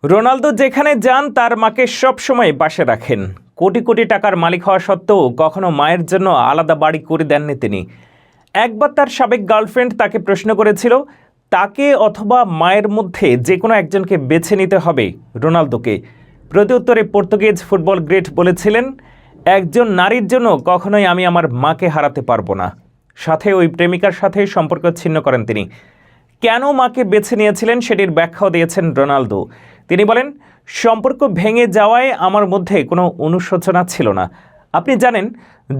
Ronaldo যেখানে যান তার মাকে সবসময় পাশে রাখেন। কোটি কোটি টাকার মালিক হওয়া সত্ত্বেও কখনো মায়ের জন্য আলাদা বাড়ি করে দেননি তিনি। একবার তার সাবেক গার্লফ্রেন্ড তাকে প্রশ্ন করেছিল, তাকে অথবা মায়ের মধ্যে যে কোনো একজনকে বেছে নিতে হবে রোনালদোকে। প্রত্যুত্তরে পর্তুগিজ ফুটবল গ্রেট বলেছিলেন, একজন নারীর জন্য কখনোই আমি আমার মাকে হারাতে পারবো না। সাথে ওই প্রেমিকার সাথে সম্পর্ক ছিন্ন করেন তিনি। কেন মাকে বেছে নিয়েছিলেন সেটির ব্যাখ্যাও দিয়েছেন রোনালদো। তিনি বলেন, সম্পর্ক ভেঙে যাওয়ায় আমার মধ্যে কোনো অনুশোচনা ছিল না। আপনি জানেন,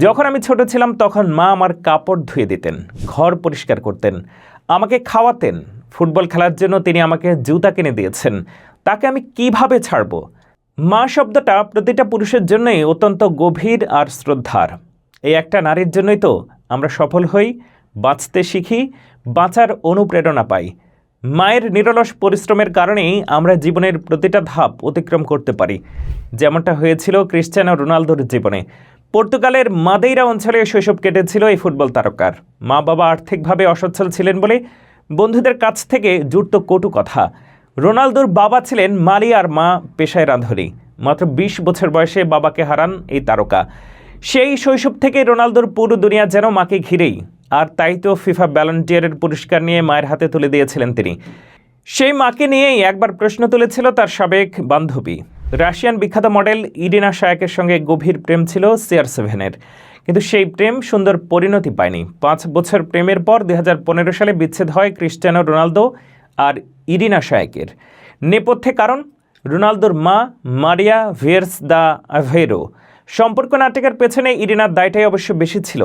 যখন আমি ছোট ছিলাম তখন মা আমার কাপড় ধুয়ে দিতেন, ঘর পরিষ্কার করতেন, আমাকে খাওয়াতেন। ফুটবল খেলার জন্য তিনি আমাকে জুতা কিনে দিয়েছেন। তাকে আমি কিভাবে ছাড়ব? মা শব্দটা প্রতিটা পুরুষের জন্যই অত্যন্ত গভীর আর শ্রদ্ধার। এই একটা নারীর জন্যই তো আমরা সফল হই, বাঁচতে শিখি, বাঁচার অনুপ্রেরণা পাই। মায়ের নিরলস পরিশ্রমের কারণেই আমরা জীবনের প্রতিটা ধাপ অতিক্রম করতে পারি, যেমনটা হয়েছিল ক্রিশ্চিয়ানো রোনালদোর জীবনে। পর্তুগালের মাদেইরা অঞ্চলে শৈশব কেটেছিল এই ফুটবল তারকার। মা বাবা আর্থিকভাবে অসচ্ছল ছিলেন বলে বন্ধুদের কাছ থেকে জুড়ত কটু কথা। রোনালদোর বাবা ছিলেন মালি আর মা পেশায় রাঁধুনি। মাত্র ২০ বছর বয়সে বাবাকে হারান এই তারকা। সেই শৈশব থেকে রোনালদোর পুরো দুনিয়া যেন মাকে ঘিরেই। আর তাই তো ফিফা ব্যালন ডি'অরের পুরস্কার নিয়ে মায়ের হাতে তুলে দিয়েছিলেন তিনি। সেই মাকে নিয়েই একবার প্রশ্ন তুলেছিল তার সাবেক বান্ধবী। রাশিয়ান বিখ্যাত মডেল ইরিনা শায়াকের সঙ্গে গভীর প্রেম ছিল CR7-এর, কিন্তু সেই প্রেম সুন্দর পরিণতি পায়নি। ৫ বছর প্রেমের পর ২০১৫ সালে বিচ্ছেদ হয় ক্রিশ্চিয়ানো রোনালদো আর ইরিনা শায়াকের। নেপথ্যে কারণ রোনালদোর মা মারিয়া ভিয়ের্স দা অ্যাভেইরো। সম্পর্ক নাটকের পেছনে ইরিনার দায়টাই অবশ্য বেশি ছিল।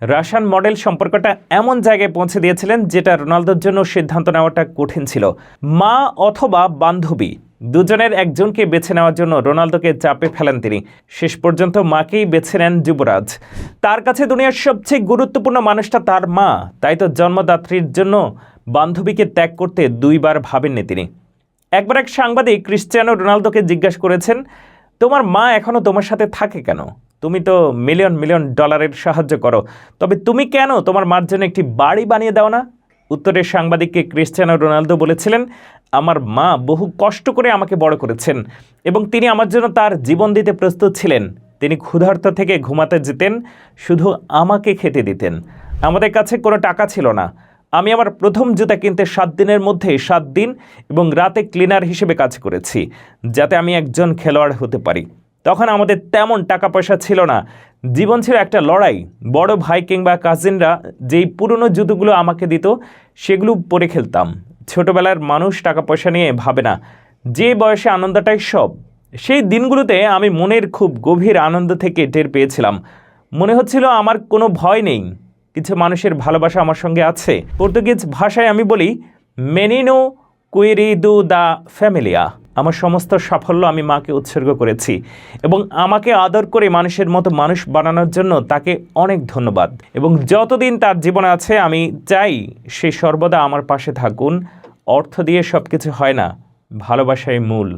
রাশিয়ান মডেল সম্পর্কটা এমন জায়গায় পৌঁছে দিয়েছিলেন যেটা রোনালদোর জন্য সিদ্ধান্ত নেওয়াটা কঠিন ছিল। মা অথবা বান্ধবী, দুজনের একজনকে বেছে নেওয়ার জন্য রোনালদোকে চাপে ফেলেন তিনি। শেষ পর্যন্ত মাকেই বেছে নেন যুবরাজ। তার কাছে দুনিয়ার সবচেয়ে গুরুত্বপূর্ণ মানুষটা তার মা, তাই তো জন্মদাত্রীর জন্য বান্ধবীকে ত্যাগ করতে ২ বার ভাবেননি তিনি। একবার এক সাংবাদিক ক্রিশ্চিয়ানো রোনালদোকে জিজ্ঞাসা করেছেন, তোমার মা এখনও তোমার সাথে থাকে কেন? তুমি তো মিলিয়ন মিলিয়ন ডলারের সাহায্য করো, তবে তুমি কেন তোমার মার জন্য একটি বাড়ি বানিয়ে দাও না? উত্তরে সাংবাদিককে ক্রিশ্চিয়ানো রোনালদো বলেছিলেন, আমার মা বহু কষ্ট করে আমাকে বড় করেছেন এবং তিনি আমার জন্য তার জীবন দিতে প্রস্তুত ছিলেন। তিনি ক্ষুধার্ত থেকে ঘুমাতে যেতেন, শুধু আমাকে খেতে দিতেন। আমাদের কাছে কোনো টাকা ছিল না। আমি আমার প্রথম জুতা কিনতে ৭ দিনের মধ্যে ৭ দিন এবং রাতে ক্লিনার হিসেবে কাজ করেছি, যাতে আমি একজন খেলোয়াড় হতে পারি। তখন আমাদের তেমন টাকা পয়সা ছিল না। জীবন ছিল একটা লড়াই। বড় ভাই কিংবা কাজিনরা যেই পুরনো জুতোগুলো আমাকে দিত সেগুলো পরে খেলতাম। ছোটবেলার মানুষ টাকা পয়সা নিয়ে ভাবে না, যে বয়সে আনন্দটাই সব। সেই দিনগুলোতে আমি মনের খুব গভীর আনন্দ থেকে টের পেয়েছিলাম। মনে হচ্ছিল আমার কোনো ভয় নেই, কিছু মানুষের ভালোবাসা আমার সঙ্গে আছে। পর্তুগিজ ভাষায় আমি বলি, মেনিনো কুইরিদু দা ফ্যামিলিয়া। আমার সমস্ত সাফল্য আমি মাকে উৎসর্গ করেছি এবং আমাকে আদর করে মানুষের মতো মানুষ বানানোর জন্য তাকে অনেক ধন্যবাদ। এবং যতদিন তার জীবনে আছে আমি চাই সে সর্বদা আমার পাশে থাকুন। অর্থ দিয়ে সব কিছু হয় না, ভালোবাসাই মূল।